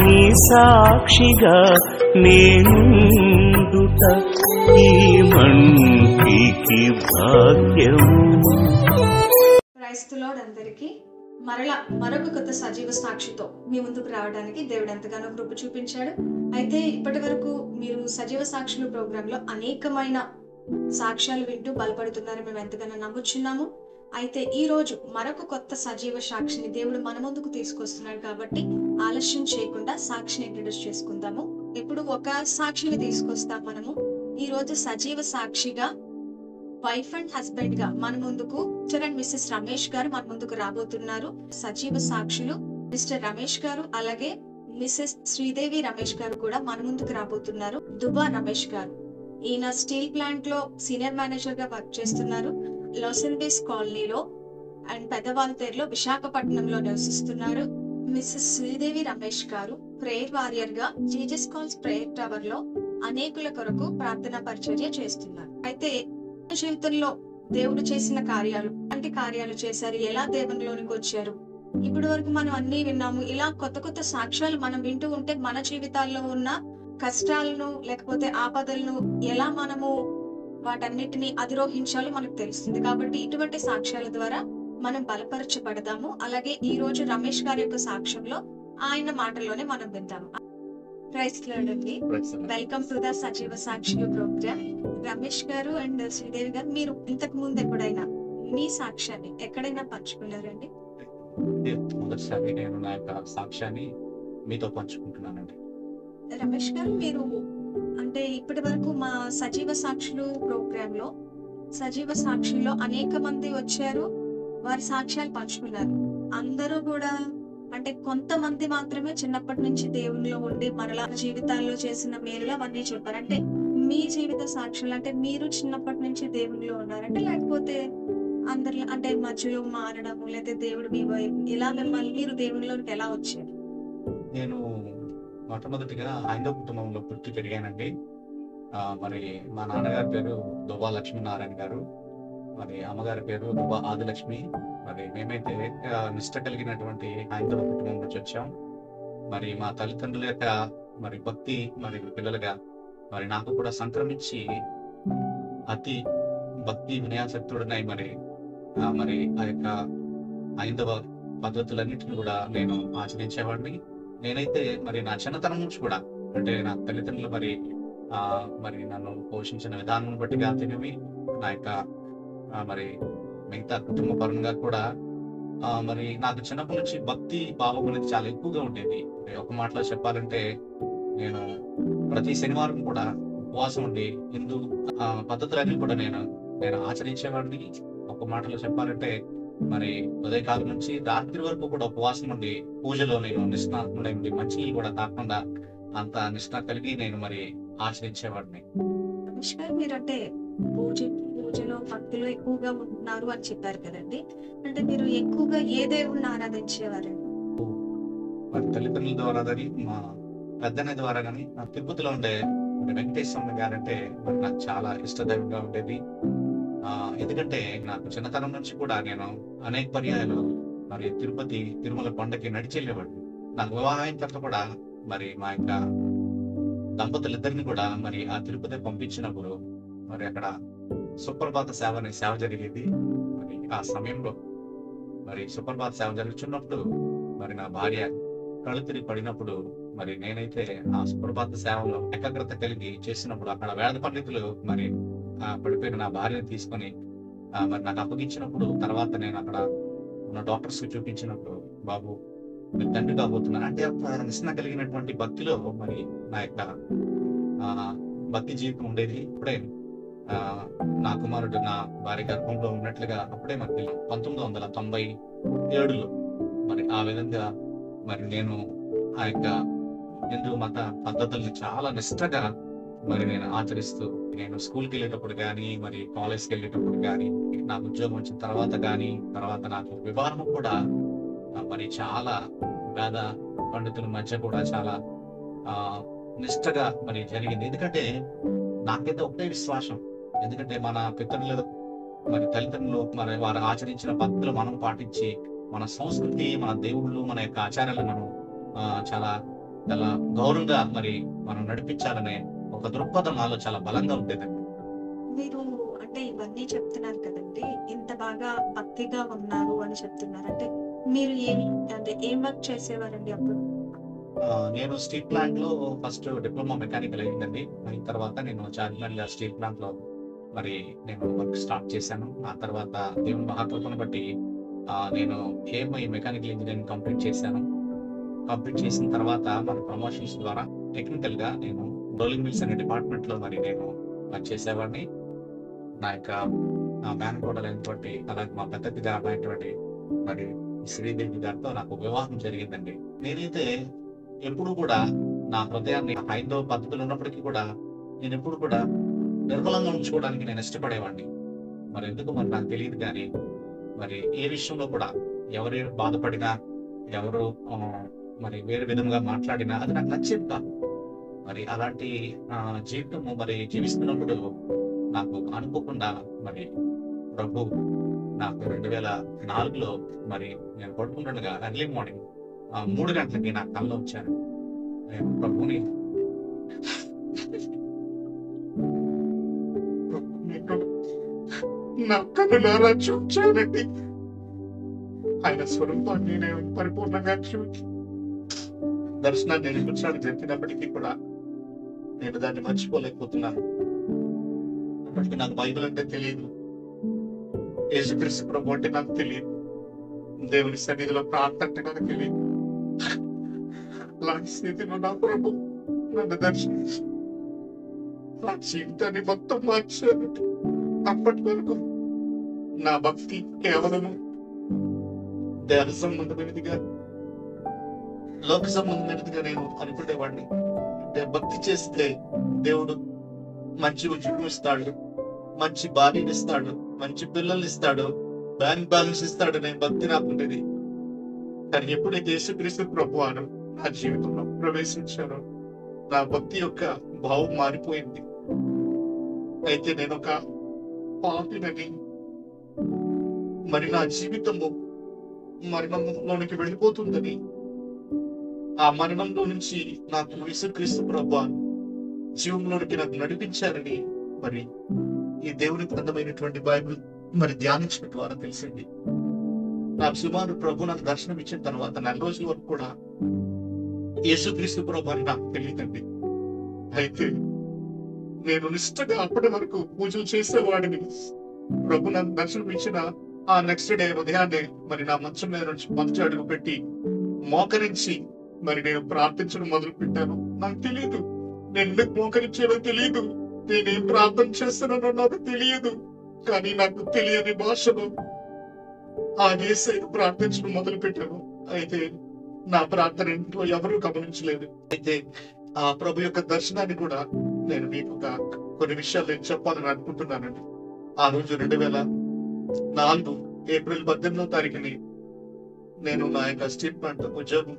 నీ సాక్షిగా నేనుండుట ఈ మంటికి భాగ్యము. క్రైస్త లార్డ్ అందరికీ మరొక కొత్త సజీవ సాక్షితో మీ ముందుకు రావడానికి దేవుడు ఎంతగానో కృప చూపించాడు. అయితే ఇప్పటి వరకు మీరు సజీవ సాక్షులు ప్రోగ్రామ్ లో అనేకమైన సాక్ష్యాలు వింటూ బలపడుతున్నారని మేము ఎంతగానో నమ్ముచున్నాము. అయితే ఈ రోజు మరొక కొత్త సజీవ సాక్షిని దేవుడు మన ముందుకు తీసుకొస్తున్నాడు కాబట్టి ఆలస్యం చేయకుండా సాక్షిని ఇంట్రడ్యూస్ చేసుకుందాము. ఇప్పుడు ఒక సాక్షిని తీసుకొస్తాం మనము. ఈ రోజు సజీవ సాక్షిగా వైఫ్ అండ్ హస్బెండ్ గా మన ముందుకు మిస్టర్ అండ్ మిస్సెస్ రమేష్ గారు మన ముందుకు రాబోతున్నారు. సజీవ సాక్షులు మిస్టర్ రమేష్ గారు అలాగే మిస్సెస్ శ్రీదేవి రమేష్ గారు కూడా మన ముందుకు రాబోతున్నారు. దుబా రమేష్ గారు, ఈయన స్టీల్ ప్లాంట్ లో సీనియర్ మేనేజర్ గా వర్క్ చేస్తున్నారు. లాసెన్బేస్ కాలనీలో అండ్ పెద్దవాల్తేరులో విశాఖపట్నంలో నివసిస్తున్నారు. మిస్సెస్ శ్రీదేవి రమేష్ గారు ప్రేయర్ వారియర్ గా జీజస్ కాల్స్ ప్రేయర్ టవర్ లో అనేకుల కొరకు ప్రార్థనా పరిచర్య చేస్తున్నారు. అయితే జీవితంలో దేవుడు చేసిన కార్యాలు అంటే కార్యాలు చేశారు, ఎలా దేవునిలోనికి వచ్చారు, ఇప్పటి వరకు మనం అన్ని విన్నాము. ఇలా కొత్త కొత్త సాక్ష్యాలు మనం వింటూ ఉంటే మన జీవితాల్లో ఉన్న కష్టాలను లేకపోతే ఆపదలను ఎలా మనము వాటన్నిటిని అధిరోహించాలో మనకు తెలుస్తుంది. కాబట్టి ఇటువంటి సాక్ష్యాల ద్వారా మనం బలపరచబడదాము. అలాగే ఈ రోజు రమేష్ గారి యొక్క సాక్ష్యంలో ఆయన మాటల్లోనే మనం విందాము. క్రైస్ట్ లార్డ్ అండి, వెల్కమ్ టు ద సజీవ సాక్షులు ప్రోగ్రామ్. రమేష్ గారు అండ్ శ్రీదేవి గారు, మీరు ఇంతకు ముందు ఎప్పుడైనా మీ సాక్ష్యాన్ని ఎక్కడైనా పంచుకున్నారండి? మొదటిసారి నేను నా యొక్క సాక్ష్యాన్ని మీతో పంచుకుంటున్నానండి. రమేష్ గారు, మీరు అంటే ఇప్పటి వరకు మా సజీవ సాక్షులు ప్రోగ్రామ్ లో సజీవ సాక్షుల్లో అనేక మంది వచ్చారు, వారి సాక్ష్యాలు పంచుకున్నారు. అందరూ కూడా అంటే కొంతమంది మాత్రమే చిన్నప్పటి నుంచి దేవునిలో ఉండి మరలా జీవితాల్లో చేసిన మేలులు అవన్నీ చెప్పారు. అంటే మీ జీవిత సాక్ష్యాలు అంటే మీరు చిన్నప్పటి నుంచి దేవునిలో ఉన్నారంటే, లేకపోతే అందరిలో అంటే మధ్యలో మారడము లేదా దేవుడు మీ ఇలా మిమ్మల్ని మీరు దేవునిలోకి ఎలా వచ్చారు? నేను మొట్టమొదటిగా హైందవ కుటుంబంలో పుట్టి పెరిగానండి. మరి మా నాన్నగారి పేరు దువ్వా లక్ష్మీనారాయణ గారు, మరి అమ్మగారి పేరు దువ్వా ఆదిలక్ష్మి. మరి మేమైతే నిష్ట కలిగినటువంటి హైందవ కుటుంబం నుంచి వచ్చాం. మరి మా తల్లిదండ్రుల యొక్క మరి భక్తి మరి పిల్లలుగా మరి నాకు కూడా సంక్రమించి అతి భక్తి వినయాసక్తుడున్నాయి. మరి మరి ఆ యొక్క హైందవ పద్ధతులన్నిటిని కూడా నేను ఆచరించేవాడిని. నేనైతే మరి నా చిన్నతనం నుంచి కూడా అంటే నా తల్లిదండ్రులు మరి నన్ను పోషించిన విధానం బట్టి కానివి, నా యొక్క మరి మిగతా కుటుంబ పరంగా కూడా మరి నాకు చిన్నప్పటి నుంచి భక్తి భావం అనేది చాలా ఎక్కువగా ఉండేది. ఒక మాటలో చెప్పాలంటే నేను ప్రతి శనివారం కూడా ఉపవాసం ఉండి హిందూ పద్ధతులన్నీ కూడా నేను ఆచరించేవాడిని. ఒక మాటలో చెప్పాలంటే మరి ఉదయకాలం నుంచి రాత్రి వరకు కూడా ఉపవాసం ఉండి పూజలో నేను నిష్ణాతుడై ఉండి మంచినీళ్ళు కూడా తాకుండా అంత నిష్ణ కలిగి నేను మరి ఆచరించేవాడిని. మీరంటే పూజలో భక్తిలో ఎక్కువగా ఉంటున్నారు అని చెప్పారు కదండి, అంటే మీరు ఎక్కువగా ఏ దేవుణ్ణి ఆరాధించేవారు? మరి తల్లిదండ్రుల ద్వారా కానీ మా పెద్దన్న ద్వారా కానీ నా తిరుపతిలో ఉండే వెంకటేశ్వర గారు అంటే మరి నాకు చాలా ఇష్టదైవంగా ఉండేది. ఎందుకంటే నాకు చిన్నతనం నుంచి కూడా నేను అనేక పర్యాయాలు మరి తిరుమల కొండకి నడిచి వెళ్ళేవాడిని. నాకు వివాహం అయిన తర్వాత కూడా మరి మా యొక్క దంపతులిద్దరిని కూడా మరి ఆ తిరుపతి పంపించినప్పుడు మరి అక్కడ సుప్రభాత సేవ అనే సేవ జరిగేది. మరి ఆ సమయంలో మరి సుప్రభాత సేవ జరుగుతున్నప్పుడు మరి నా భార్య కళ్ళు తిరిగి పడినప్పుడు మరి నేనైతే ఆ సుప్రభాత సేవలో ఏకాగ్రత కలిగి చేసినప్పుడు అక్కడ వేద పండితులు మరి పడిపోయిన నా భార్యను తీసుకొని మరి నాకు అప్పగించినప్పుడు తర్వాత నేను అక్కడ ఉన్న డాక్టర్స్ కి చూపించినప్పుడు, బాబు మీరు తండ్రి కాబోతున్నారు అంటే నిష్ణ కలిగినటువంటి భక్తిలో మరి నా యొక్క భక్తి జీవితం ఉండేది. ఇప్పుడే నా కుమారుడు నా భార్య గర్భంలో ఉన్నట్లుగా అప్పుడే మరి 1997లో మరి ఆ విధంగా మరి నేను ఆ యొక్క హిందూ మత పద్ధతుల్ని చాలా నిష్ఠగా మరి నేను ఆచరిస్తూ నేను స్కూల్కి వెళ్ళేటప్పుడు కానీ మరి కాలేజ్కి వెళ్ళేటప్పుడు కానీ నాకు ఉద్యోగం వచ్చిన తర్వాత కానీ తర్వాత నాకు వివాహం కూడా మరి చాలా వేద పండితుల మధ్య కూడా చాలా నిష్ఠగా మరి జరిగింది. ఎందుకంటే నాకైతే ఒకటే విశ్వాసం, ఎందుకంటే మన పితరులు మరి తల్లిదండ్రులు మరి వారు ఆచరించిన పద్ధతులు మనం పాటించి మన సంస్కృతి మన దేవుళ్ళు మన యొక్క ఆచారాలను మనం చాలా చాలా గౌరవంగా మరి మనం నడిపించాలనే ఒక దృక్పథం నాలో చాలా బలంగా ఉండేదండి. మీరు అంటే ఇవన్నీ చెప్తున్నారు కదండి, ఇంత బాగా భక్తిగా ఉన్నారు అని చెప్తున్నారు. అంటే మీరు ఏం వర్క్ చేసేవారండి అప్పుడు? నేను స్టీల్ ప్లాంట్ లో ఫస్ట్ డిప్లొమా మెకానికల్ అయిందండి. అయిన తర్వాత నేను చార్మినార్ స్టీల్ ప్లాంట్ లో మరి నేను వర్క్ స్టార్ట్ చేశాను. ఆ తర్వాత దేవుని మహాకృపను బట్టి నేను ఏఎంఐ మెకానికల్ ఇంజనీరింగ్ కంప్లీట్ చేశాను. కంప్లీట్ చేసిన తర్వాత మన ప్రమోషన్స్ ద్వారా టెక్నికల్ గా నేను రోలింగ్ మిల్స్ అనే డిపార్ట్మెంట్ లో మరి నేను వర్క్ చేసేవాడిని. నా యొక్క మేనకోడలు అయినటువంటి అలాగే మా పెద్దదిగా అయినటువంటి మరి శ్రీదేవి గారితో నాకు వివాహం జరిగిందండి. నేనైతే ఎప్పుడు కూడా నా హృదయాన్ని హైందవ పద్ధతులు ఉన్నప్పటికీ కూడా నేను ఎప్పుడు కూడా నిర్మలంగా ఉంచుకోవడానికి నేను ఇష్టపడేవాడిని. మరి ఎందుకు మరి నాకు తెలియదు, కానీ మరి ఏ విషయంలో కూడా ఎవరు బాధపడినా, ఎవరు మరి వేరే విధంగా మాట్లాడినా అది నాకు నచ్చేది కాదు. మరి అలాంటి జీవితము మరి జీవిస్తున్నప్పుడు నాకు అనుకోకుండా మరి ప్రభు నాకు 2004లో మరి నేను పడుకుంటుండగా ఎర్లీ మార్నింగ్ 3 గంటలకి నా కళ్ళలో వచ్చాను. నేను ప్రభుని నా కళ్ళారా చూచానండి. ఆయన స్వరూపాన్ని నేను పరిపూర్ణంగా చూచి దర్శనాన్ని నేను కూర్చొని జరిగినప్పటికీ కూడా నేను దాన్ని మర్చిపోలేకపోతున్నాను. అప్పటికి నాకు బైబిల్ అంటే తెలియదు, యేసుక్రీస్తు ప్రభు అంటే నాకు తెలియదు, దేవుని సన్నిధిలో ప్రార్థన అంటే నాకు తెలియదు. అలాంటి స్థితిలో నా ప్రభు నన్ను దర్శించి నా జీవితాన్ని మొత్తం మార్చారు. అప్పటి వరకు నా భక్తి కేవలము దేవ సంబంధమైనదిగా, లోక సంబంధమైనదిగా నేను అనుకునేవాడిని. అంటే భక్తి చేస్తే దేవుడు మంచి ఉద్యోగం ఇస్తాడు, మంచి భార్యని ఇస్తాడు, మంచి పిల్లల్ని ఇస్తాడు, బ్యాంక్ బ్యాలెన్స్ ఇస్తాడు. నేను భక్తి నాకుండేది. కానీ ఎప్పుడైతే యేసుక్రీస్తు ప్రభువాను నా జీవితంలో ప్రవేశించారో నా భక్తి యొక్క భావం మారిపోయింది. అయితే నేను ఒక పాపినని, మరి నా జీవితము మరణంలోనికి వెళ్ళిపోతుందని, ఆ మరణంలో నుంచి నాకు యేసుక్రీస్తు ప్రభువు జీవంలోనికి నాకు నడిపించారని మరి ఈ దేవుని గ్రంథమైనటువంటి బైబిల్ మరి ధ్యానించడం ద్వారా తెలిసింది. నాకు సుమారు ప్రభు నాకు దర్శనం ఇచ్చిన తర్వాత 4 రోజుల వరకు కూడా యేసుక్రీస్తు ప్రభు అని నాకు తెలియదండి. అయితే నేను నిష్ఠగా అప్పటి వరకు పూజలు చేసేవాడిని. ప్రభు నాకు దర్శనం ఇచ్చిన ఆ నెక్స్ట్ డే ఉదయాన్నే మరి నా మంచం మీద నుంచి మొదటి అడుగు పెట్టి మోకరించి మరి నేను ప్రార్థించడం మొదలు పెట్టాను. నాకు తెలియదు నేను ఎందుకు మోకరించానో తెలియదు, నేనేం ప్రార్థన చేస్తానో నాకు తెలియదు. కానీ నాకు తెలియని భాషలో ఆ యేసయ్యను ప్రార్థించడం మొదలు పెట్టాను. అయితే నా ప్రార్థన ఇంట్లో ఎవరూ గమనించలేదు. అయితే ఆ ప్రభు యొక్క దర్శనాన్ని కూడా నేను మీకు కొన్ని విషయాలు నేను చెప్పాలని అనుకుంటున్నానండి. ఆ రోజు 2004 ఏప్రిల్ 18వ తారీఖుని నేను నా యొక్క స్టీల్ ప్లాంట్ ఉద్యోగం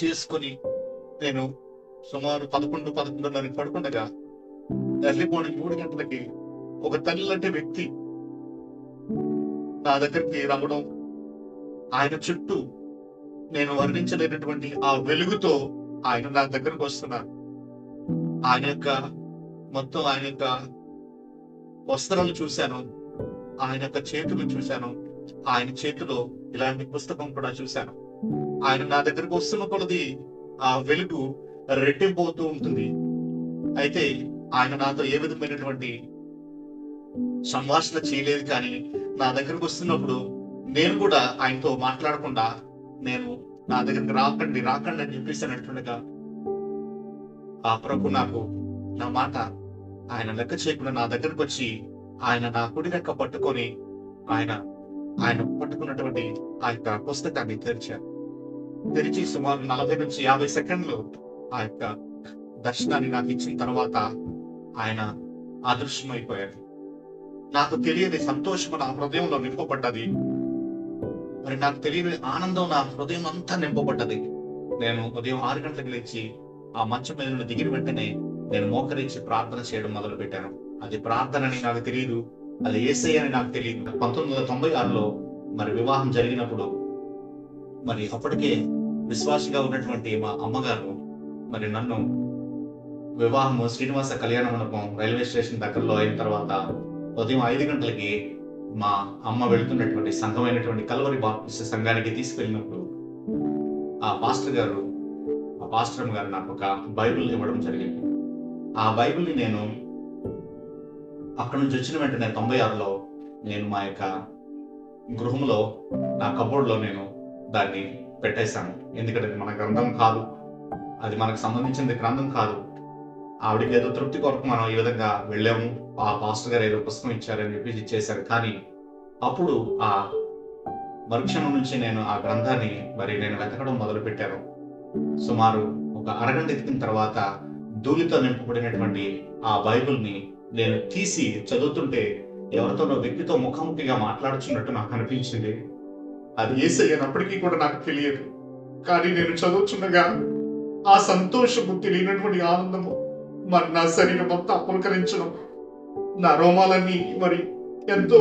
చేసుకుని నేను సుమారు 11-11:30 పడుకుండగా ఎర్లీ మార్నింగ్ 3 గంటలకి ఒక తల్లి లాంటి వ్యక్తి నా దగ్గరికి రావడం, ఆయన చుట్టూ నేను వర్ణించలేనటువంటి ఆ వెలుగుతో ఆయన నా దగ్గరకు వస్తున్నారు. ఆయన యొక్క వస్త్రాలు చూశాను, ఆయన యొక్క చేతులు చూశాను, ఆయన చేతిలో ఇలాంటి పుస్తకం కూడా చూశాను. ఆయన నా దగ్గరకు వస్తున్న కొలది ఆ వెలుగు రెట్టింపోతూ ఉంటుంది. అయితే ఆయన నాతో ఏ విధమైనటువంటి సంభాషణ చేయలేదు, కానీ నా దగ్గరకు వస్తున్నప్పుడు నేను కూడా ఆయనతో మాట్లాడకుండా నేను నా దగ్గరికి రాకండి అని చెప్పేసి అంటుండగా ఆ ప్రభు నాకు నా మాట ఆయన లెక్క చేయకుండా నా దగ్గరకు వచ్చి ఆయన నా కుడి రెక్క పట్టుకొని ఆయన పట్టుకున్నటువంటి ఆ యొక్క పుస్తకాన్ని తెరిచి సుమారు 40 నుంచి 50 సెకండ్లు ఆ యొక్క దర్శనాన్ని నాకు ఇచ్చిన తర్వాత ఆయన అదృశ్యమైపోయారు. నాకు తెలియని సంతోషం నా హృదయంలో నింపబడ్డది. మరి నాకు తెలియని ఆనందం నా హృదయం అంతా నింపబడ్డది. నేను ఉదయం 6 గంటలకు లేచి ఆ మంచం మీద నుండి దిగిన వెంటనే నేను మోకరించి ప్రార్థన చేయడం మొదలు పెట్టాను. అది ప్రార్థన అని నాకు తెలియదు, అది యేసయ్య అని నాకు తెలియదు. 1996లో మరి వివాహం జరిగినప్పుడు మరి అప్పటికే విశ్వాసిగా ఉన్నటువంటి మా అమ్మగారు మరి నన్ను వివాహము శ్రీనివాస కళ్యాణ మండపం రైల్వే స్టేషన్ దగ్గరలో అయిన తర్వాత ఉదయం 5 గంటలకి మా అమ్మ వెళ్తున్నటువంటి సంఘమైనటువంటి కల్వరి బాప్టిస్ట్ సంఘానికి తీసుకెళ్ళినప్పుడు ఆ పాస్టర్ గారు నాకు ఒక బైబిల్ ఇవ్వడం జరిగింది. ఆ బైబిల్ని నేను అక్కడి నుంచి వచ్చిన వెంటనే 96లో నేను మా యొక్క గృహంలో నా కబోర్డ్లో నేను దాన్ని పెట్టేశాను. ఎందుకంటే మన గ్రంథం కాదు, అది మనకు సంబంధించిన గ్రంథం కాదు. ఆవిడకి ఏదో తృప్తి కొరకు మనం ఈ విధంగా వెళ్ళాము, ఆ పాస్టర్ గారు ఏదో పుస్తకం ఇచ్చారని చెప్పి ఇచ్చేశారు. కానీ అప్పుడు ఆ మరుక్షణం నుంచి నేను ఆ గ్రంథాన్ని మరి నేను వెతకడం మొదలు పెట్టాను. సుమారు ఒక అరగంట ఎతికిన తర్వాత ధూళితో నింపబడినటువంటి ఆ బైబిల్ని నేను తీసి చదువుతుంటే ఎవరితోనో వ్యక్తితో ముఖాముఖిగా మాట్లాడుచున్నట్టు నాకు అనిపించింది. అది యేసయ్యనప్పటికీ కూడా నాకు తెలియదు. కానీ నేను చదువుచుండగా ఆ సంతోషము, తెలియనటువంటి ఆనందము మరి నా శరీరం అంతా పులకరించడం, నా రోమాలన్నీ మరి ఎంతో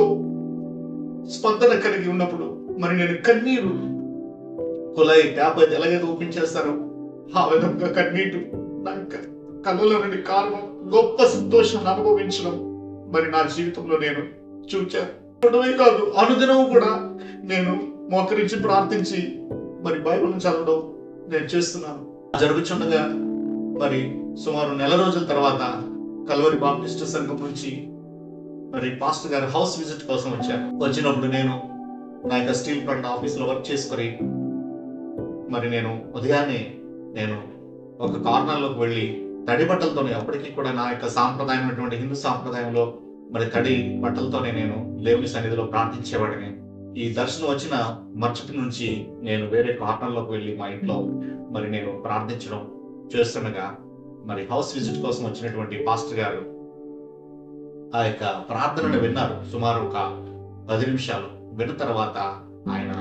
స్పందన కలిగి ఉన్నప్పుడు మరి నేను కన్నీరు కులాయి ట్యాప్ అయితే ఎలాగైతే ఓపెన్ చేస్తారో ఆ విధంగా కన్నీరు నా కళ్ళలో నుండి కారణం గొప్ప సంతోషాన్ని అనుభవించడం మరి నా జీవితంలో నేను చూడమే కాదు, అనుదినం కూడా నేను మోకరించి ప్రార్థించి మరి బైబిల్ని చదవడం నేను చేస్తున్నాను. జరుగుతుండగా మరి సుమారు 1 రోజుల తర్వాత కల్వరి బాప్టిస్ట్ సంఘం నుంచి మరి పాస్టర్ గారు హౌస్ విజిట్ కోసం వచ్చారు. వచ్చినప్పుడు నేను నా యొక్క స్టీల్ ప్లాంట్ ఆఫీస్లో వర్క్ చేసుకొని మరి నేను ఉదయాన్నే నేను ఒక కార్నర్లోకి వెళ్ళి తడి బట్టలతోనే, అప్పటికీ కూడా నా యొక్క సాంప్రదాయమైనటువంటి హిందూ సాంప్రదాయంలో మరి తడి బట్టలతోనే నేను దేవుని సన్నిధిలో ప్రార్థించేవాడిని. ఈ దర్శనం వచ్చిన మరుసటి నుంచి నేను వేరే కార్నర్లోకి వెళ్ళి మా ఇంట్లో మరి నేను ప్రార్థించడం చేస్తుండగా మరి హౌస్ విజిట్ కోసం వచ్చినటువంటి పాస్టర్ గారు ఆ యొక్క ప్రార్థనను విన్నారు. సుమారు ఒక 10 నిమిషాలు విన్న తర్వాత ఆయన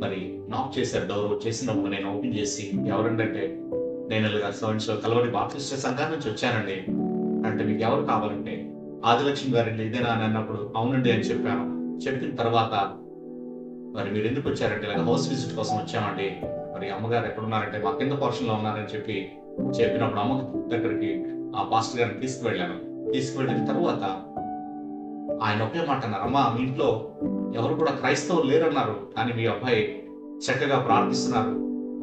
మరి నాక్ చేశారు. డోర్ చేసినప్పుడు నేను ఓపెన్ చేసి, ఎవరంటే నేను కల్వరి బాప్టిస్ట్ సంఘం నుంచి వచ్చానండి అంటే, మీకు ఎవరు కావాలంటే ఆదిలక్ష్మి గారండి ఇదేనా అని అన్నప్పుడు అవునండి అని చెప్పాను. చెప్పిన తర్వాత మరి మీరు ఎందుకు వచ్చారంటే ఇలా హౌస్ విజిట్ కోసం వచ్చామండి, మరి అమ్మగారు ఎక్కడున్నారంటే మా కింద పోర్షన్లో ఉన్నారని చెప్పినప్పుడు అమ్మ దగ్గరికి ఆ పాస్టర్ గారిని తీసుకువెళ్ళిన తర్వాత ఆయన ఒకే మాట అన్నారు, అమ్మ మీ ఇంట్లో ఎవరు కూడా క్రైస్తవులు లేరన్నారు, కానీ మీ అబ్బాయి చక్కగా ప్రార్థిస్తున్నారు,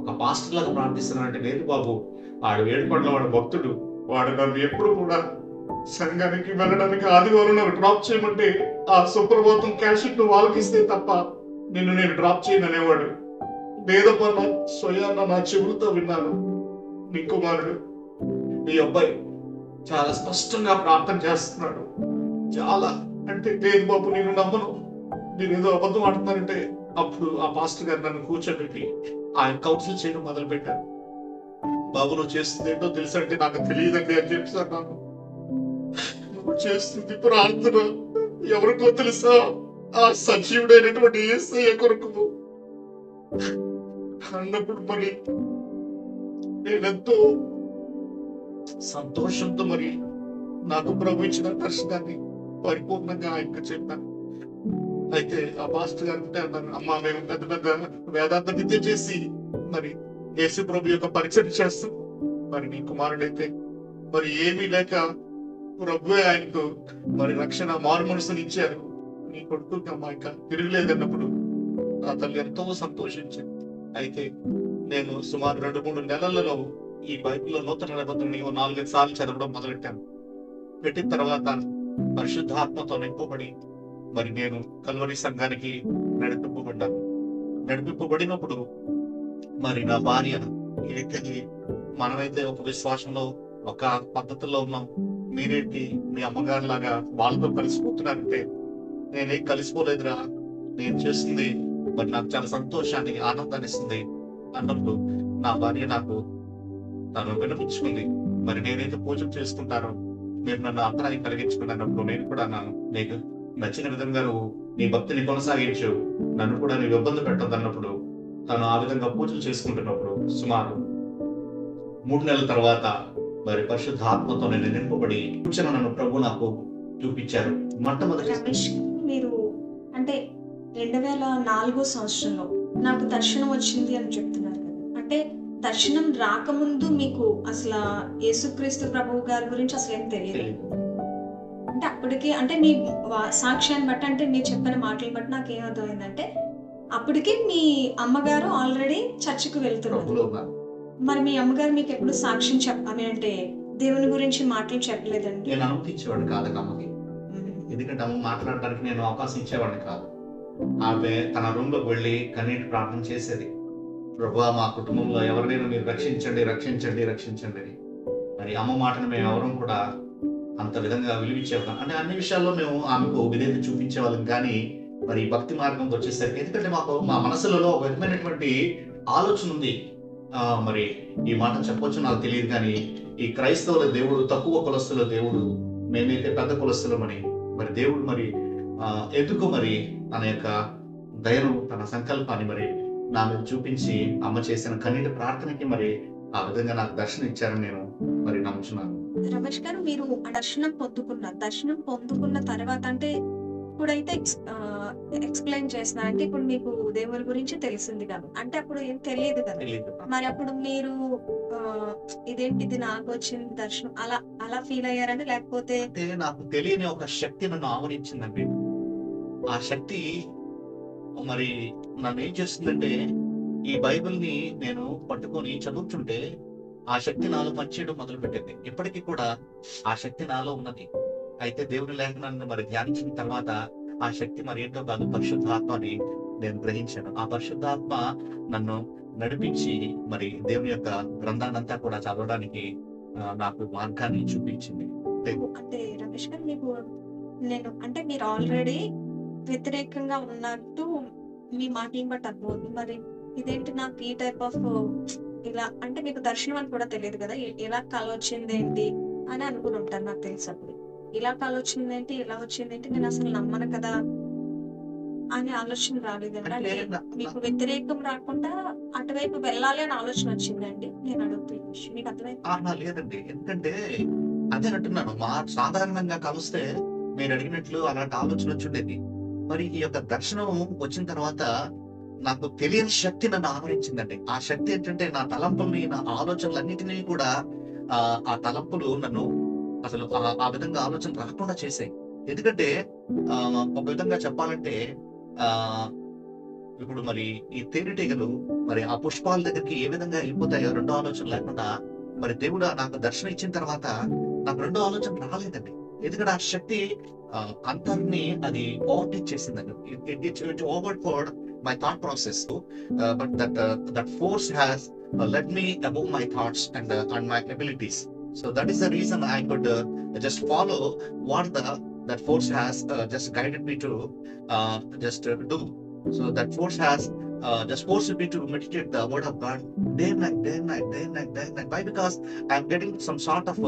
ఒక పాస్టర్ లాగా ప్రార్థిస్తున్నారు అంటే. లేదు బాబు, వాడు ఏడుకొండల వాడు భక్తుడు, వాడు నన్ను ఎప్పుడు కూడా సంఘానికి వెళ్ళడానికి ఆదివారం నాకు డ్రాప్ చేయమంటే ఆ సుప్రభాతం క్యాషెట్ వాళ్ళకి ఇస్తే తప్ప నేను డ్రాప్ చేయను అనేవాడు. వేదపన్న స్వయాన నా చెవులతో విన్నాను, నీ కుమారుడు నీ అబ్బాయి చాలా స్పష్టంగా ప్రార్థన చేస్తున్నాడు, చాలా అంటే లేదు బాబు నేను నమ్మను, నేను ఏదో అబద్ధం ఆడుతున్నానంటే అప్పుడు ఆ పాస్టర్ గారు నన్ను కూర్చోబెట్టి ఆయన కౌన్సిల్ చేయడం మొదలు పెట్టారు. బాబు నువ్వు చేస్తుంది ఏంటో తెలుసు అంటే నాకు తెలియదండి అని చెప్పారు. నాకు నువ్వు చేస్తుంది ప్రార్థన ఎవరికో తెలుసా, ఆ సజీవుడైనటువంటి యేసయ్య కొరకు అన్నప్పుడు మరి నేనెంతో సంతోషంతో మరి నాకు ప్రభు ఇచ్చిన దర్శనాన్ని పరిపూర్ణంగా ఆయనకు చెప్పాను. అయితే ఆ పాస్టర్ గారు అన్నారు, అమ్మ మేము పెద్ద పెద్ద వేదాంత విద్య చేసి మరి యేసు ప్రభు యొక్క పరిచయం చేస్తాం, మరి నీ కుమారుడైతే మరి ఏమీ లేక ప్రభువే ఆయనకు మరి రక్షణ మారు మనసుని ఇచ్చారు, నీ కొడుకు అమ్మ ఇంకా తిరగలేదన్నప్పుడు నా తల్లి ఎంతో సంతోషించింది. అయితే నేను సుమారు 2-3 నెలలలో ఈ బైబిల్లో నూతన నిబంధనని 4-5 సార్లు చదవడం మొదలెట్టాను. పెట్టిన తర్వాత పరిశుద్ధాత్మతో నింపబడి మరి నేను కల్వరి సంఘానికి నడిపింపబడినప్పుడు మరి నా భార్య ఏంటి, మనమైతే ఒక విశ్వాసంలో ఒక పద్ధతిలో ఉన్నాం, మీరేంటి మీ అమ్మగారి లాగా వాళ్ళతో కలిసిపోతున్నారంటే, నేనేం కలిసిపోలేదురా, నేను చేస్తుంది మరి నాకు చాలా సంతోషాన్ని ఆనందాన్ని ఇస్తుంది అన్నప్పుడు నా భార్య నాకు తను వినిపించుకుంది. మరి నేనైతే పూజలు చేసుకుంటానో మీరు నన్ను అంతరాయం కలిగించుకున్నప్పుడు నేను కూడా అన్నాను, నీకు నచ్చిన విధంగా నువ్వు నీ భక్తిని కొనసాగించు, నన్ను కూడా నీవు ఇబ్బంది పెట్టద్దు అన్నప్పుడు తను ఆ విధంగా పూజలు చేసుకుంటున్నప్పుడు సుమారు 3 నెలల తర్వాత మరి పరిశుద్ధ ఆత్మతో నేను నింపబడి కూర్చొని నన్ను ప్రభు నాకు చూపించారు. మొట్టమొదటి మీరు అంటే 2004 సంవత్సరంలో నాకు దర్శనం వచ్చింది అని చెప్తున్నారు కదా, అంటే దర్శనం రాకముందు మీకు అసలు యేసుక్రీస్తు ప్రభువు గారి గురించి అసలు ఏం తెలియదు. అంటే అప్పటికి అంటే మీ సాక్ష్యాన్ని బట్టి, అంటే మీరు చెప్పిన మాటలు బట్టి నాకు ఏమర్థమైందంటే అప్పటికి మీ అమ్మగారు ఆల్రెడీ చర్చికి వెళ్తున్నారు. మరి మీ అమ్మగారు మీకు ఎప్పుడు సాక్ష్యం చెప్పాలి అంటే దేవుని గురించి మాటలు చెప్పలేదండి? నేను అనుమతించేవాడిని కాదండి అమ్మకి. ఎందుకంటే అమ్మ మాట్లాడడానికి నేను అవకాశం ఇచ్చేవాడిని కాదు. ఆమె తన రూమ్ లోకి వెళ్ళి కన్నీటి ప్రార్థన చేసేది, ప్రభువా మా కుటుంబంలో ఎవరినైనా మీరు రక్షించండి రక్షించండి రక్షించండి అని. మరి అమ్మ మాటను మేము ఎవరం కూడా అంత విధంగా విలువించేవాళ్ళం. అంటే అన్ని విషయాల్లో మేము ఆమెకు విధేయత చూపించేవాళ్ళం. కానీ మరి భక్తి మార్గంకి వచ్చేసరికి, ఎందుకంటే మాకు మా మనసులలో ఒక విధమైనటువంటి ఆలోచన ఉంది. మరి ఈ మాట చెప్పొచ్చు నాకు తెలియదు, కానీ ఈ క్రైస్తవుల దేవుడు తక్కువ కులస్తుల దేవుడు, మేమైతే పెద్ద కులస్తులమని, మరి దేవుడు మరి ఎందుకు మరి తన యొక్క దయను, తన సంకల్పాన్ని మరి నా మీద చూపించి అమ్మ చేసిన కన్నీటి ప్రార్థనకి మరి ఆ విధంగా నాకు దర్శనం ఇచ్చారని నేను మరి నమ్ముచున్నాను. రమేష్ గారు, మీరు దర్శనం పొందుకున్న తర్వాత అంటే ఇప్పుడైతే ఎక్స్ప్లెయిన్ చేస్తున్నారంటే ఇప్పుడు మీకు దేవుని గురించి తెలిసింది కదా, అంటే అప్పుడు ఏం తెలియదు కదా, మరి అప్పుడు మీరు ఇదేంటిది నాకు వచ్చిన దర్శనం అలా ఫీల్ అయ్యారంటే, లేకపోతే అంటే నాకు తెలియని ఒక శక్తి నన్ను ఆవరించిందండి. ఆ శక్తి మరి నన్ను ఏం చేస్తుందంటే, ఈ బైబిల్ ని నేను పట్టుకొని చదువుతుంటే ఆ శక్తి నాలో పనిచేయడం మొదలు పెట్టింది. ఇప్పటికీ కూడా ఆ శక్తి నాలో ఉన్నది. అయితే దేవుని లేఖనాన్ని మరి ధ్యానించిన తర్వాత ఆ శక్తి మరి ఏంటో కాదు, పరిశుద్ధాత్మ అని నేను గ్రహించాను. ఆ పరిశుద్ధాత్మ నన్ను నడిపించి మరి దేవుని యొక్క గ్రంథాన్నంతా కూడా చదవడానికి నాకు మార్గాన్ని చూపించింది. అంటే రమేష్ గారు, మీరు ఆల్రెడీ వ్యతిరేకంగా ఉన్నట్టు మీ మాటలను బట్టి అర్థమవుతుంది. మరి ఇదేంటి నాకు ఈ టైప్ ఆఫ్ ఇలా అంటే మీకు దర్శనం అని కూడా తెలియదు కదా, ఎలా కళ వచ్చింది ఏంటి అని అనుకుని ఉంటారు నాకు తెలిసి. అప్పుడు ఇలా కళ వచ్చింది ఏంటి, ఇలా వచ్చింది ఏంటి, నేను అసలు నమ్మను కదా అనే ఆలోచన రాలేదండి. అంటే మీకు వ్యతిరేకం రాకుండా అటువైపు వెళ్ళాలి అని ఆలోచన వచ్చిందండి. నేను అడుగుతున్న మీకు అర్థమైంది? లేదండి, ఎందుకంటే అదే అంటున్నాను, మా సాధారణంగా కలిస్తే మీరు అడిగినట్లు అలాంటి ఆలోచన వచ్చిండేది. మరి ఈ యొక్క దర్శనం వచ్చిన తర్వాత నాకు తెలియని శక్తి నన్ను ఆవరించిందండి. ఆ శక్తి ఏంటంటే నా తలంపుల్ని, నా ఆలోచనలన్నిటినీ కూడా ఆ తలంపులు నన్ను అసలు ఆ విధంగా ఆలోచన రాకుండా చేసాయి. ఎందుకంటే ఒక విధంగా చెప్పాలంటే ఇప్పుడు మరి ఈ తేనెటీగలు మరి ఆ పుష్పాల దగ్గరికి ఏ విధంగా వెళ్ళిపోతాయో రెండో ఆలోచన లేకుండా, మరి దేవుడు నాకు దర్శనం ఇచ్చిన తర్వాత నాకు రెండో ఆలోచన రాలేదండి. ఎందుకంటే ఆ శక్తి అంతర్ని అది ఓవర్టేక్ చేసిందండి. It overpowered my thought process but that force has led me above my thoughts and my abilities. So that is the reason I could just follow what that force has just guided me to do. So that force has just forced me to meditate the word of God day and night. Why? Because I'm getting some sort of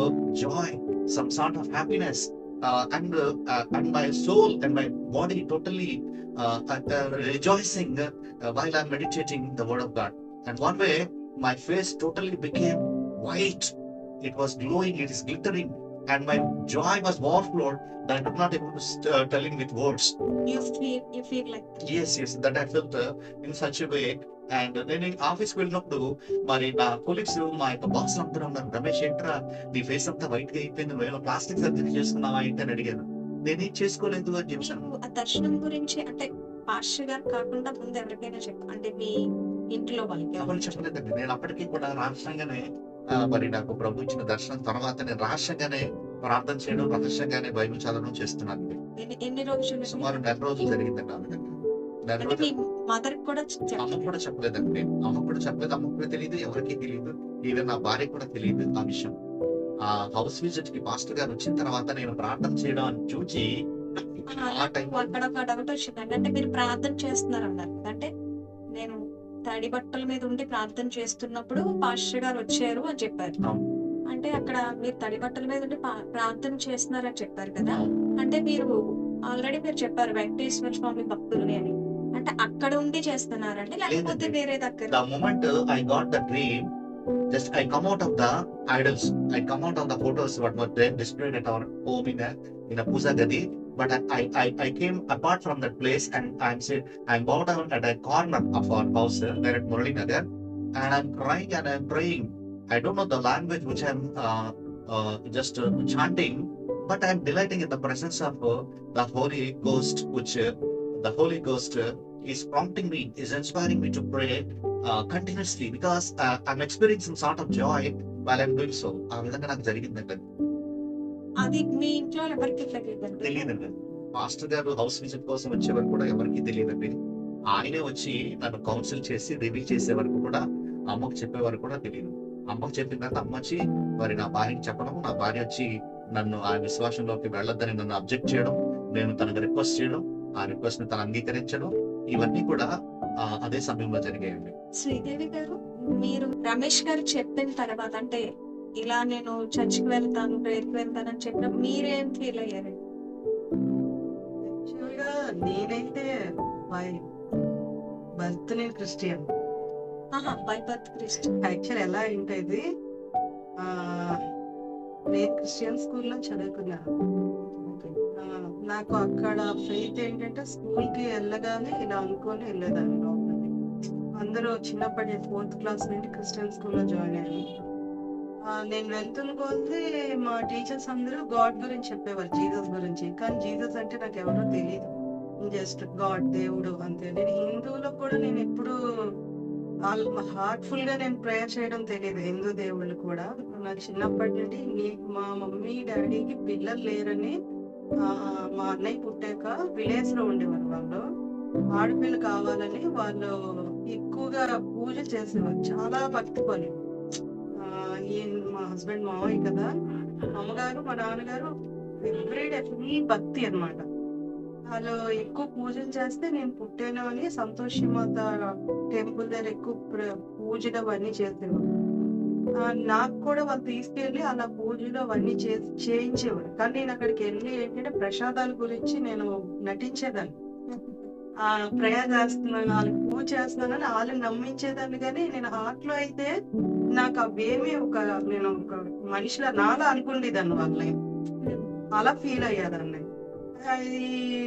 joy, some sort of happiness, and my soul and my body totally rejoicing while I'm meditating the word of God. And one way my face totally became white. It was glowing, it is glittering, and my joy was overflowed that I could not able to tell it with words. You feel like that? Yes, that I felt in such a way. And నేను ఆఫీస్కి వెళ్ళినప్పుడు మరి నా colleagues, మా యొక్క boss అందరూ ఉన్నారు, రమేష్ ఏంట్రా నీ ఫేస్ అంతా వైట్ గా అయిపోయింది, నువ్వు ప్లాస్టిక్ సర్జరీ చేసుకున్నావా ఏంటి అని అడిగాను. నేనేం చేసుకోలేదు అని చెప్పాను. ఆ దర్శనం గురించి అంటే పాస్టర్ గారు కాకుండా ముందు ఎవరికైనా అంటే మీ ఇంట్లో వాళ్ళకి ఎవరు చెప్పలేదండి. నేను అప్పటికీ కూడా రహస్యంగానే మరి నాకు ప్రభు ఇచ్చిన దర్శనం తర్వాత నేను రహస్యంగానే ప్రార్థన చేయడం, రహస్యంగానే బైబిల్ చదవడం చేస్తున్నాను. ఎన్ని రోజులు? సుమారు 9 రోజులు జరిగిందండి. ఆ విధంగా అమ్మకు కూడా చెప్పలేదండి. అమ్మకు కూడా చెప్పలేదు, అమ్మకు కూడా తెలియదు, ఎవరికి తెలియదు, ఈవెన్ నా భార్య కూడా తెలియదు ఆ విషయం. ఆ హౌస్ విజిట్ కి మాస్టర్ గారు వచ్చిన తర్వాత నేను ప్రార్థన చేయడం అని చూచి అక్కడ ఒక డౌట్ వచ్చిందండి. అంటే మీరు ప్రార్థన చేస్తున్నారు అన్నారు, అంటే నేను తడి బట్టల మీద ఉండి ప్రార్థన చేస్తున్నప్పుడు పాస్టర్ గారు వచ్చారు అని చెప్పారు. అంటే అక్కడ మీరు తడి బట్టల మీద ఉండి ప్రార్థన చేస్తున్నారని చెప్పారు కదా, అంటే మీరు ఆల్రెడీ మీరు చెప్పారు వెంకటేశ్వర స్వామి భక్తులని అని, అంటే అక్కడ ఉండి చేస్తున్నారండి లేకపోతే వేరే దగ్గర? The moment I got the dream, just I come out of the idols, I come out of the photos what were there displayed at our home in a puja gadi, but I came apart from that place and I'm bowed down at a corner of our house there at Murali Nagar, and I'm crying and I'm praying. I don't know the language which I'm just chanting, but I'm delighting in the presence of the Holy Ghost, which the Holy Ghost is prompting me, is inspiring me to pray continuously, because I'm experiencing sort of joy while I'm doing so. ఆ విధంగా నాకు జరిగిందండి. అది మీ ఇంట్లో ఎవరికి తెలియదండి. Master గారు house visit కోసం వచ్చే వరకు కూడా ఎవరికి తెలియదండి. ఆయనే వచ్చి నన్ను కౌన్సిల్ చేసి రివీల్ చేసే వరకు కూడా, అమ్మకు చెప్పే వరకు కూడా తెలియదు. అమ్మకు చెప్పిన తర్వాత అమ్మ వచ్చి మరి నా భార్యకి చెప్పడం, నా భార్య వచ్చి నన్ను ఆ విశ్వాసంలోకి వెళ్ళొద్దని నన్ను అబ్జెక్ట్ చేయడం, నేను తనకు రిక్వెస్ట్ చేయడం, ఆ రిక్వెస్ట్ ని తను అంగీకరించడం, ఇవన్నీ కూడా అదే సమయంలో జరిగాయండి. శ్రీదేవి గారు, మీరు రమేష్ గారు చెప్పిన తర్వాత, అంటే ఇలా నేను చర్చికి వెళ్తాను, ప్రేయర్కి వెళ్తాను అని చెప్పిన మీరేం ఫీల్ అయ్యారు? యాక్చువల్గా నేనైతే బై బర్త్ నేను Christian. By birth Christian. Actual ఎలా ఏంటది, నేను క్రిస్టియన్ స్కూల్లో చదువుకున్నాను. నాకు అక్కడ ఫెయిత్ ఏంటంటే స్కూల్కి వెళ్ళగానే ఇలా అనుకొని వెళ్ళేదాన్ని లోపలికి. అందరూ చిన్నప్పటి 4th క్లాస్ నుండి క్రిస్టియన్ స్కూల్లో జాయిన్ అయ్యాను. నేను వెళ్తున్న కొద్దీ మా టీచర్స్ అందరూ గాడ్ గురించి చెప్పేవారు, జీసస్ గురించి. కానీ జీసస్ అంటే నాకు ఎవరో తెలియదు, జస్ట్ గాడ్, దేవుడు అంతే. నేను హిందువులో కూడా నేను ఎప్పుడు హార్ట్ఫుల్ గా నేను ప్రేయర్ చేయడం తెలియదు, హిందూ దేవుళ్ళు కూడా. నాకు చిన్నప్పటి నుండి మా మమ్మీ డాడీకి పిల్లలు లేరని మా అన్నయ్య పుట్టాక విలేజ్ లో ఉండేవారు. వాళ్ళు ఆడపిల్ల కావాలని వాళ్ళు ఎక్కువగా పూజ చేసేవారు, చాలా భక్తి పని. మా హస్బెండ్ మావయ్య కదా, అమ్మగారు మా నాన్నగారు ఎవ్రీడే ఫుల్ భక్తి అన్నమాట. వాళ్ళు ఎక్కువ పూజలు చేస్తే నేను పుట్టాను అని సంతోషి మాత టెంపుల్ దగ్గర ఎక్కువ పూజలు అవన్నీ చేసేవారు. నాకు కూడా వాళ్ళు తీసుకెళ్ళి అలా పూజలు అవన్నీ చేయించేవారు. కానీ నేను అక్కడికి వెళ్ళి ఏంటంటే ప్రసాదాల గురించి నేను నటించేదాన్ని. ప్రేయర్ చేస్తున్నాను, వాళ్ళకి పూజ చేస్తున్నానని వాళ్ళని నమ్మించేదాన్ని. కానీ నేను హార్ట్ లో అయితే నాకు అవేమి నేను ఒక మనిషిలా నాలా అనుకుండేదాన్ని, వాళ్ళని అలా ఫీల్ అయ్యేదాన్ని. ఇది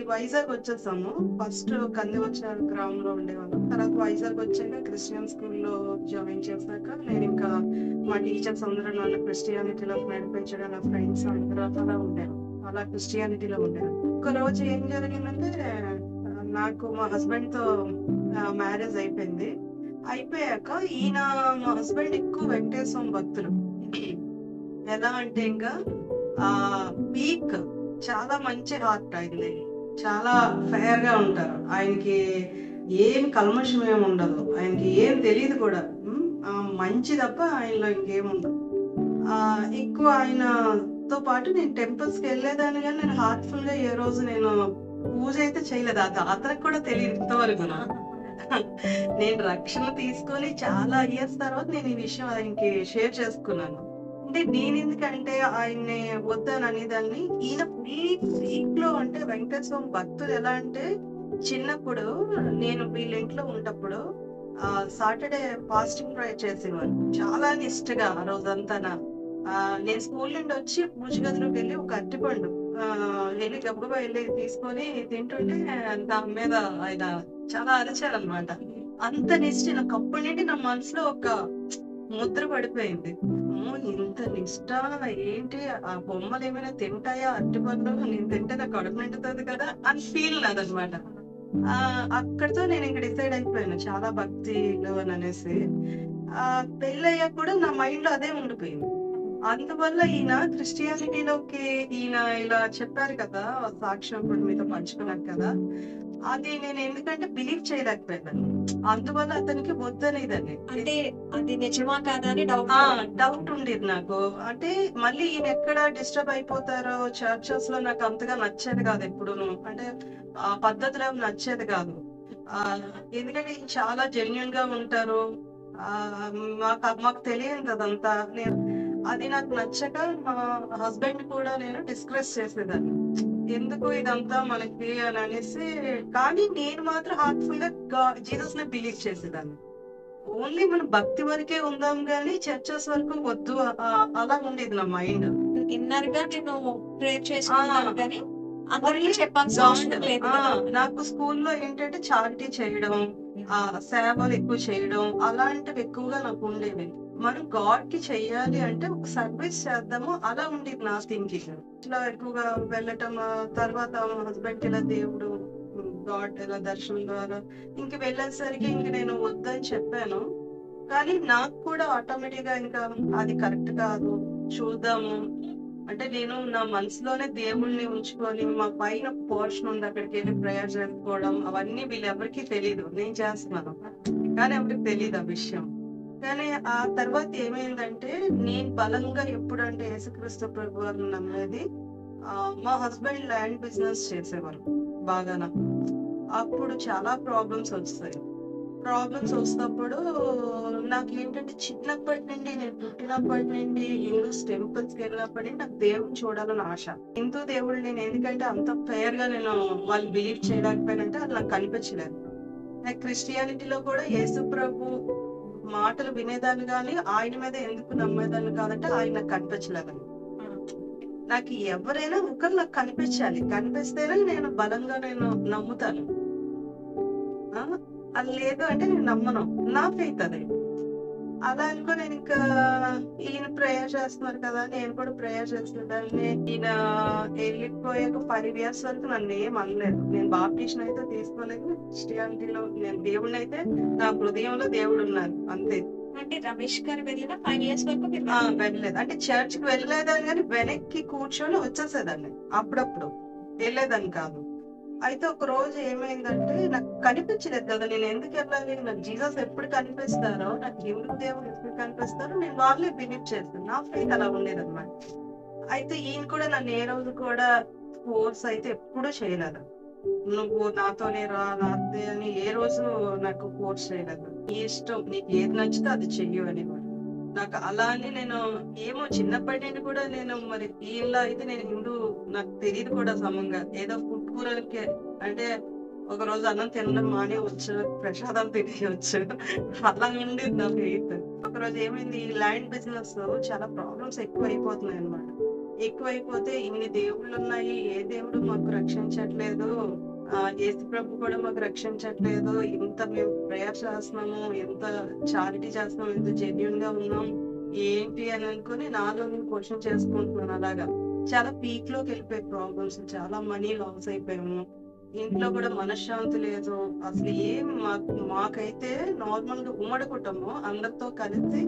వైజాగ్ వచ్చేసాము. ఫస్ట్ కందివచ్చారు గ్రామంలో ఉండేవాళ్ళం. తర్వాత వైజాగ్ వచ్చాక క్రిస్టియన్ స్కూల్లో జాయిన్ చేశాక నేను ఇంకా మా టీచర్స్ అందరూ నన్ను క్రిస్టియానిటీలో నడిపించడం, నా ఫ్రెండ్స్ అందరూ అలా ఉండేవారు, అలా క్రిస్టియానిటీలో ఉండేవారు. ఒక రోజు ఏం జరిగిందంటే, నాకు మా హస్బెండ్ తో మ్యారేజ్ అయిపోయింది. అయిపోయాక ఈయన మా హస్బెండ్ ఎక్కువ వెంకటేశ్వర భక్తులు. ఎలా అంటే ఇంకా వీక్, చాలా మంచి హార్ట్ అయింది, చాలా ఫెయిర్ గా ఉంటారు. ఆయనకి ఏం కల్మషం ఏమి ఉండదు, ఆయనకి ఏం తెలియదు కూడా, మంచి తప్ప ఆయనలో ఇంకేం ఉండదు. ఎక్కువ ఆయనతో పాటు నేను టెంపుల్స్ కి వెళ్ళేదాన్ని, కానీ నేను హార్ట్ఫుల్ గా ఏ రోజు నేను పూజ అయితే చేయలేదు. అది అతనికి కూడా తెలియదు ఇంతవరకు. నేను రక్షణ తీసుకొని చాలా ఇయర్స్ తర్వాత నేను ఈ విషయం ఆయనకి షేర్ చేసుకున్నాను. అంటే నేను ఎందుకంటే ఆయన్ని వద్దని అనేదాన్ని. ఈయన వీక్ లో అంటే వెంకటేశ్వర భక్తులు ఎలా అంటే, చిన్నప్పుడు నేను వీళ్ళ ఇంట్లో ఉన్నప్పుడు సాటర్డే ఫాస్టింగ్ ప్రేయర్ చేసేవారు, చాలా నిష్టగా ఆ రోజంతా. నేను స్కూల్ నుండి వచ్చి పూజ గదిలోకి వెళ్ళి ఒక అరటిపండు వెళ్ళి గబ్బగా వెళ్ళి తీసుకొని తింటుంటే దాని మీద ఆయన చాలా అరిచారనమాట. అంత నిష్ట నాకు అప్పటి నుండి నా మనసులో ఒక ముద్ర పడిపోయింది. ఇంత నిష్ట ఏంటి, ఆ బొమ్మలు ఏమైనా తింటాయా, అరటిపండ్లు నేను తింటే నాకు కడుపు నిండుతుంది కదా అని ఫీల్ నాదనమాట. అక్కడితో నేను ఇంక డిసైడ్ అయిపోయాను చాలా భక్తిలో అని అనేసి. పెళ్ళయ్యాక కూడా నా మైండ్ లో అదే ఉండిపోయింది. అందువల్ల ఈయన క్రిస్టియానిటీలోకి ఈయన ఇలా చెప్పారు కదా, సాక్ష్యం కూడా మీతో పంచుకున్నారు కదా, అది నేను ఎందుకంటే బిలీవ్ చేయలేకపోయాను. అందువల్ల అతనికి వద్దనేదాన్ని. అంటే అది నిజమా కాదా అని డౌట్ ఉండేది నాకు. అంటే మళ్ళీ ఈయన ఎక్కడ డిస్టర్బ్ అయిపోతారో, చర్చెస్ లో నాకు అంతగా నచ్చేది కాదు ఎప్పుడును. అంటే ఆ పద్ధతిలో నచ్చేది కాదు. ఎందుకంటే చాలా జెన్యున్ గా ఉంటారు. మాకు తెలియదు కదంతా. అది నాకు నచ్చక మా హస్బెండ్ కూడా నేను డిస్కస్ చేసేదాన్ని, ఎందుకు ఇదంతా మనకి అని అనేసి. కానీ నేను మాత్రం హార్ట్ఫుల్ గా జీసస్ ని బిలీవ్ చేసేదాన్ని. ఓన్లీ మన భక్తి వరకే ఉందాం గానీ చర్చెస్ వరకు వద్దు, అలా ఉండేది నా మైండ్. ఇన్నర్ గా నేను ప్రేయర్ చేసుకున్నాను కానీ అందరికీ చెప్పాల్సిన అవసరం లేదు. నాకు స్కూల్లో ఏంటంటే చారిటీ చేయడం, ఆ సేవలు ఎక్కువ చేయడం అలాంటివి ఎక్కువగా నాకు ఉండేవి. మనం గాడ్ కి చెయ్యాలి అంటే ఒక సర్వీస్ చేద్దాము అలా ఉండేది నా థింకింగ్. ఇట్లా ఎక్కువగా వెళ్ళటం, తర్వాత మా హస్బెండ్ కి ఇలా దేవుడు గాడ్ ఇలా దర్శనం ద్వారా ఇంక వెళ్ళేసరికి ఇంక నేను వద్దని చెప్పాను. కానీ నాకు కూడా ఆటోమేటిక్ గా ఇంకా అది కరెక్ట్ కాదు, చూద్దాము అంటే నేను నా మనసులోనే దేవుణ్ణి ఉంచుకొని మా పైన పోర్షన్ ఉంది అక్కడికి వెళ్ళి ప్రేయర్ చేసుకోవడం అవన్నీ వీళ్ళెవరికి తెలీదు, నేను చేస్తున్నాను కానీ ఎవరికి తెలియదు ఆ విషయం. కానీ ఆ తర్వాత ఏమైందంటే నేను బలంగా ఎప్పుడంటే యేసుక్రీస్తు ప్రభు వారిని నమ్మేది. మా హస్బెండ్ ల్యాండ్ బిజినెస్ చేసేవారు బాగాన. అప్పుడు చాలా ప్రాబ్లమ్స్ వస్తాయి. ప్రాబ్లమ్స్ వస్తున్నప్పుడు నాకు ఏంటంటే చిన్నప్పటి నుండి నేను పుట్టినప్పటి నుండి హిందూస్ టెంపుల్స్ కి వెళ్ళినప్పటి నుండి నాకు దేవుని చూడాలని ఆశ. హిందూ దేవుళ్ళు నేను ఎందుకంటే అంత ఫెయిర్ గా నేను వాళ్ళు బిలీవ్ చేయలేకపోయినంటే అది నాకు కనిపించలేదు. నాకు క్రిస్టియానిటీలో కూడా యేసు ప్రభు మాటలు వినేదాన్ని కానీ ఆయన మీద ఎందుకు నమ్మేదాన్ని కాదంటే ఆయన నాకు కనిపించలేదని. నాకు ఎవరైనా ఒకరు నాకు కనిపించాలి, కనిపిస్తేనే నేను బలంగా నేను నమ్ముతాను. అది లేదు అంటే నేను నమ్మను, నా ఫెయిత్ అది. అలా అనుకో నేను ఇంకా ఈయన ప్రేయర్ చేస్తున్నారు కదా నేను కూడా ప్రేయర్ చేస్తుంటాను. ఈయన వెళ్ళిపోయాక 5 years వరకు నన్ను ఏం అనలేదు. నేను బాప్టిషన్ అయితే తీసుకోలేదు. క్రిస్టియానిటీలో నేను దేవుడిని అయితే నా హృదయంలో దేవుడు ఉన్నారు అంతే. అంటే రమేష్ గారు వెళ్ళిన 5 years వరకు వెళ్ళలేదు. అంటే చర్చ్ కి వెళ్ళలేదని కానీ వెనక్కి కూర్చొని వచ్చేసేదాన్ని, అప్పుడప్పుడు వెళ్ళేదాన్ని కాదు. అయితే ఒక రోజు ఏమైందంటే నాకు కనిపించలేదు కదా, నేను ఎందుకు వెళ్ళాలి, నాకు జీసస్ ఎప్పుడు కనిపిస్తారో, నాకు హిందూ దేవుడు ఎప్పుడు కనిపిస్తారో నేను వాళ్ళే బిలీవ్ చేస్తాను, నా ఫెయిత్ అలా ఉండేది అనమాట. అయితే ఈయన కూడా నన్ను ఏ రోజు కూడా ఫోర్స్ అయితే ఎప్పుడూ చేయలేదు. నువ్వు నాతోనే రా నాదే అని ఏ రోజు నాకు ఫోర్స్ చేయలేదు. నీ ఇష్టం, నీకు ఏది నచ్చితే అది చెయ్యు అనేవాడు. నాకు అలా అని నేను ఏమో చిన్నప్పటి నుండి కూడా నేను మరి ఇలా అయితే నేను హిందూ నాకు తెలియదు కూడా సమంగా. ఏదో ఫుడ్ కూరలకి అంటే ఒక రోజు అన్నం తినడం మానేవచ్చు, ప్రసాదం తినేయచ్చు, అలా ఉండేది నా ఫెయిత్. ఒక రోజు ఏమైంది, ఈ ల్యాండ్ బిజినెస్ లో చాలా ప్రాబ్లమ్స్ ఎక్కువ అయిపోతున్నాయి అనమాట. ఎక్కువైపోతే ఇన్ని దేవుళ్ళు ఉన్నాయి, ఏ దేవుడు మాకు రక్షించట్లేదు, యేసు ప్రభు కూడా మాకు రక్షించట్లేదు, ఇంత మేము ప్రేయర్ చేస్తున్నాము, ఎంత చారిటీ చేస్తున్నాం, ఎంత జెన్యున్ గా ఉన్నాం ఏంటి అని అనుకుని నాలో నేను క్వశ్చన్ చేసుకుంటున్నాను. అలాగా చాలా పీక్ లోకి వెళ్ళిపోయి ప్రాబ్లమ్స్, చాలా మనీ లాస్ అయిపోయాము, ఇంట్లో కూడా మనశ్శాంతి లేదు. అసలు ఏం మాకైతే నార్మల్ గా ఉమ్మడి కుటుంబం అందరితో కలిసి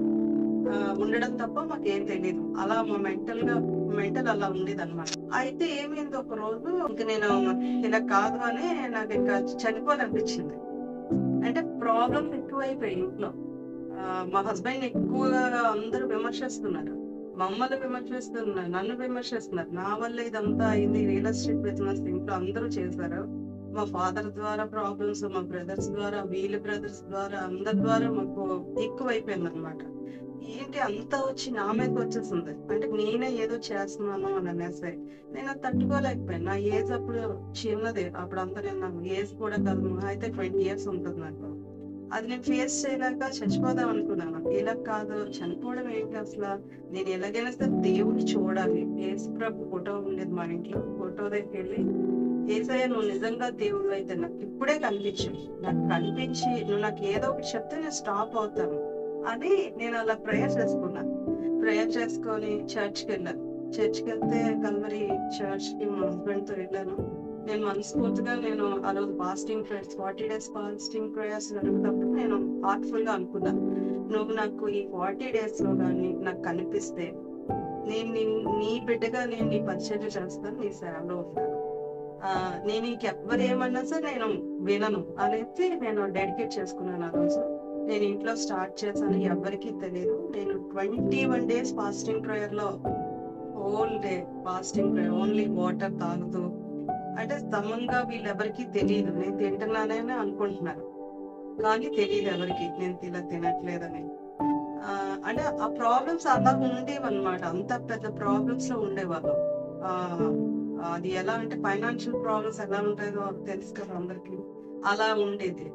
ఉండడం తప్ప మాకేం తెలియదు. అలా మా మెంటల్ అలా ఉండేది అనమాట. అయితే ఏమైంది, ఒక రోజు ఇంక నేను ఇలా కాదు అని నాకు ఇంకా చనిపోవాలనిపించింది. అంటే ప్రాబ్లమ్స్ ఎక్కువైపోయాయి ఇంట్లో. మా హస్బెండ్ ఎక్కువగా అందరూ విమర్శిస్తున్నారు, మమ్మల్ని విమర్శిస్తున్నారు, నన్ను విమర్శిస్తున్నారు. నా వల్ల ఇదంతా అయింది, రియల్ ఎస్టేట్ బిజినెస్ ఇంట్లో అందరూ చేశారు. మా ఫాదర్ ద్వారా ప్రాబ్లమ్స్, మా బ్రదర్స్ ద్వారా, వీళ్ళ బ్రదర్స్ ద్వారా, అందరి ద్వారా మాకు ఎక్కువైపోయింది అనమాట. ఏంటి అంతా వచ్చి నా మీదకి వచ్చేసింది, అంటే నేనే ఏదో చేస్తున్నాను అని అనేసి నేను అది తట్టుకోలేకపోయాను. నా ఏజ్ అప్పుడు చిన్నది, అప్పుడు అంతా నేను ఏజ్ కూడా కాదు, అయితే 20 years ఉంటుంది నాకు. అది నేను ఫేస్ చేయలేక చచ్చిపోదాం అనుకున్నాను. ఇలా కాదు, చనిపోవడం ఏంటి అసలు, నేను ఎలాగైనా సరే దేవుడిని చూడాలి. యేసు ప్రభు ఫోటో ఉండేది మా ఇంట్లో, ఫోటో దగ్గరికి వెళ్ళి ఏసయ్య నువ్వు నిజంగా దేవుడు అయితే నాకు ఇప్పుడే కనిపించు, నాకు కనిపించి నువ్వు నాకు ఏదో ఒకటి చెప్తే నేను స్టాప్ అవుతాను అని నేను అలా ప్రేయర్ చేసుకున్నాను. ప్రేయర్ చేసుకొని చర్చ్కి వెళ్ళాను. చర్చ్కి వెళ్తే కల్వరి చర్చ్ కి మా హస్బెండ్ తో వెళ్ళాను. నేను మనస్ఫూర్తిగా నేను ఆ రోజు fasting prayers 40 days fasting prayers జరుగుతున్నప్పుడు నేను హార్ట్ఫుల్ గా అనుకున్నాను, నువ్వు నాకు ఈ 40 days లో కానీ నాకు కనిపిస్తే నేను నీ బిడ్డగా నేను నీ పరిచర్య చేస్తాను, నీ సేవలో ఉంటాను, నేను ఇంకెవ్వరు ఏమన్నా సరే నేను వినను అనేది నేను డెడికేట్ చేసుకున్నాను. ఆ రోజు నేను ఇంట్లో స్టార్ట్ చేశాను, ఎవరికి తెలియదు. నేను 21 days ఫాస్టింగ్ ప్రేయర్ లో whole day fasting prayer, only water తాగుతూ, అంటే సమంగా వీళ్ళెవరికి తెలియదు నేను తింటున్నానని అనుకుంటున్నారు, కానీ తెలియదు ఎవరికి నేను ఇలా తినట్లేదని. అంటే ఆ ప్రాబ్లమ్స్ అలా ఉండేవి అనమాట. అంత పెద్ద ప్రాబ్లమ్స్ లో ఉండేవాళ్ళు. అది ఎలా అంటే ఫైనాన్షియల్ ప్రాబ్లమ్స్ ఎలా ఉంటాయో తెలుసు కదా అందరికి, అలా ఉండేది.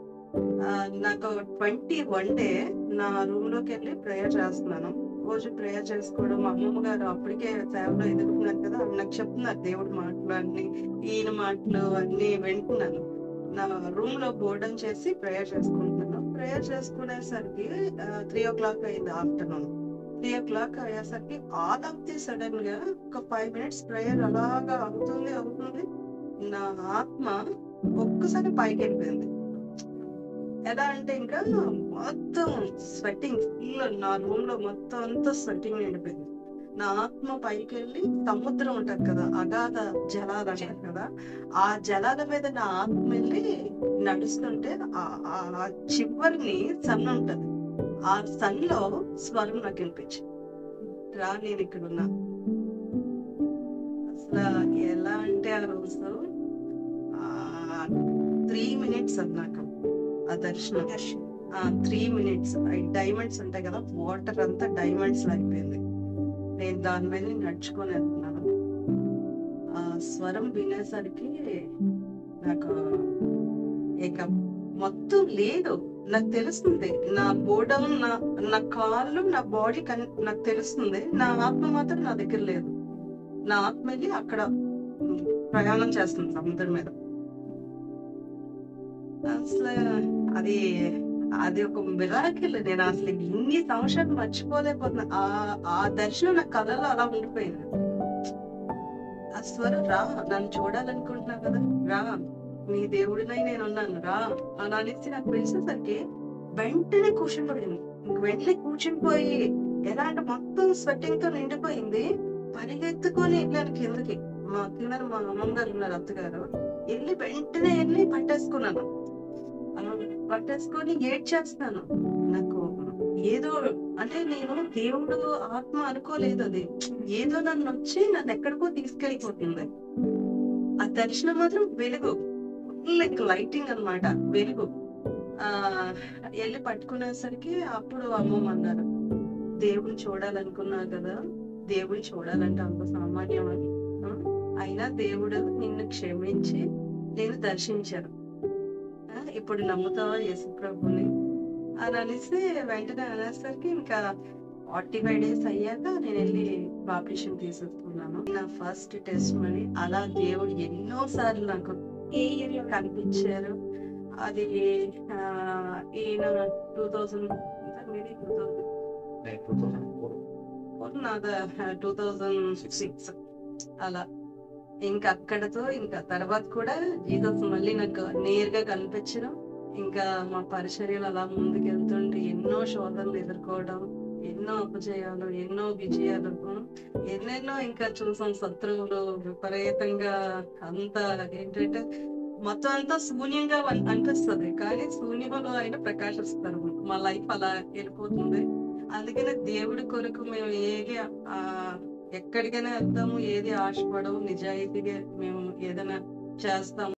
నాకు 21 day నా రూమ్ లోకి వెళ్ళి ప్రేయర్ చేస్తున్నాను. రోజు ప్రేయర్ చేసుకోవడం, మా అమ్మమ్మ గారు అప్పటికే సేవలో ఎదుగుతున్నారు కదా, నాకు చెప్తున్నారు దేవుడి మాటలు అన్ని, ఈయన మాటలు అన్ని వింటున్నాను. నా రూమ్ లో బోర్డన్ చేసి ప్రేయర్ చేసుకుంటున్నాను. ప్రేయర్ చేసుకునేసరికి 3 o'clock అయింది, ఆఫ్టర్నూన్ 3 o'clock అయ్యేసరికి ఆల్ ఆఫ్ ది సడన్ గా ఒక 5 minutes ప్రేయర్ అలాగా అవుతుంది. నా ఆత్మ ఒక్కసారి పైకి వెళ్ళిపోయింది. ఎలా అంటే ఇంకా మొత్తం స్వెట్టింగ్ ఫుల్, నా రూమ్ లో మొత్తం అంతా స్వెట్టింగ్ నిండిపోయింది. నా ఆత్మ పైకి వెళ్ళి సముద్రం ఉంటది కదా, అగాధ జలాలు అంటారు కదా, ఆ జలాల మీద నా ఆత్మ వెళ్ళి నడుస్తుంటే ఆ చివరిని సన్ ఉంటది, ఆ సన్ లో స్వరం నాకు వినిపించింది, రా నేను ఇక్కడ ఉన్నా. అసలు ఎలా అంటే ఆ రోజు 3 minutes అది నాకు ఆ దర్శనం. 3 minutes డైమండ్స్ ఉంటాయి కదా, వాటర్ అంతా డైమండ్స్ అయిపోయింది. నేను దాని మీద నడుచుకొని వెళ్తున్నాను. ఆ స్వరం వినేసరికి నాకు ఇక మొత్తం లేదు, నాకు తెలుస్తుంది. నా బోర్డౌన్, నా కాళ్ళు, నా బాడీ నాకు తెలుస్తుంది. నా ఆత్మ మాత్రం నా దగ్గర లేదు. నా ఆత్మ వెళ్ళి అక్కడ ప్రయాణం చేస్తుంది సముద్రం మీద. అసలు అది ఒక మిరాకిల్. నేను అసలు ఇన్ని సంవత్సరాలు మర్చిపోలేకపోతున్నా. ఆ దర్శనం నా కళలో అలా ఉండిపోయింది. ఆ స్వరం, రా నన్ను చూడాలనుకుంటున్నా కదా, రా నీ దేవుడినై నేను ఉన్నాను, రా అని అనేసి నాకు పిలిచేసరికి వెంటనే కూర్చుని పడింది. వెంటనే కూర్చుని పోయి ఎలా అంటే మొత్తం స్వెట్టింగ్ తో నిండిపోయింది. పరిగెత్తుకొని వెళ్ళాను కిందకి. కింద మా అమ్మమ్మ గారు ఉన్నారు, అత్తగారు. వెంటనే వెళ్ళి పట్టేసుకొని ఏడ్చేస్తాను. నాకు ఏదో అంటే నేను దేవుడు ఆత్మ అనుకోలేదు, అది ఏదో నన్ను వచ్చి నన్ను ఎక్కడికో తీసుకెళ్ళిపోతుంది. ఆ దర్శనం మాత్రం వెలుగు, లైక్ లైటింగ్ అన్నమాట, వెలుగు. వెళ్ళి పట్టుకునేసరికి అప్పుడు అమ్మమ్మ అన్నారు, దేవుడిని చూడాలనుకున్నావు కదా, దేవుడిని చూడాలంటే అంత సామాన్యం అని, అయినా దేవుడు నిన్ను క్షమించి నేను దర్శించాను, ఇప్పుడు నమ్ముతావా యేసు ప్రభుని అని అనేసి వెంటనే అనేసరికి ఇంకా 45 days అయ్యాక నేను వెళ్ళి బాప్టిజం తీసేసుకున్నాను. నా ఫస్ట్ టెస్ట్ మనీ. అలా దేవుడు ఎన్నో సార్లు నాకు ఏ ఇయర్ కనిపించారు. అది ఈయన 2000 2006 అలా. ఇంకా అక్కడతో ఇంకా తర్వాత కూడా జీసస్ మళ్ళీ నాకు నేరుగా కనిపించడం. ఇంకా మా పరిచర్యలు అలా ముందుకెళ్తుంటే ఎన్నో శోధనలు ఎదుర్కోవడం, ఎన్నో అపజయాలు, ఎన్నో విజయాలు, ఎన్నెన్నో ఇంకా చూసాం. శత్రువులు విపరీతంగా అంతా ఏంటంటే మొత్తం అంతా శూన్యంగా అనిపిస్తుంది, కానీ శూన్యంలో అయినా ప్రకాశిస్తారు. మా లైఫ్ అలా వెళ్ళిపోతుంది. అందుకనే దేవుడి కొరకు మేము ఏది ఎక్కడికైనా వెళ్తాము, ఏది ఆశపడము, నిజాయితీగా మేము ఏదైనా చేస్తాము.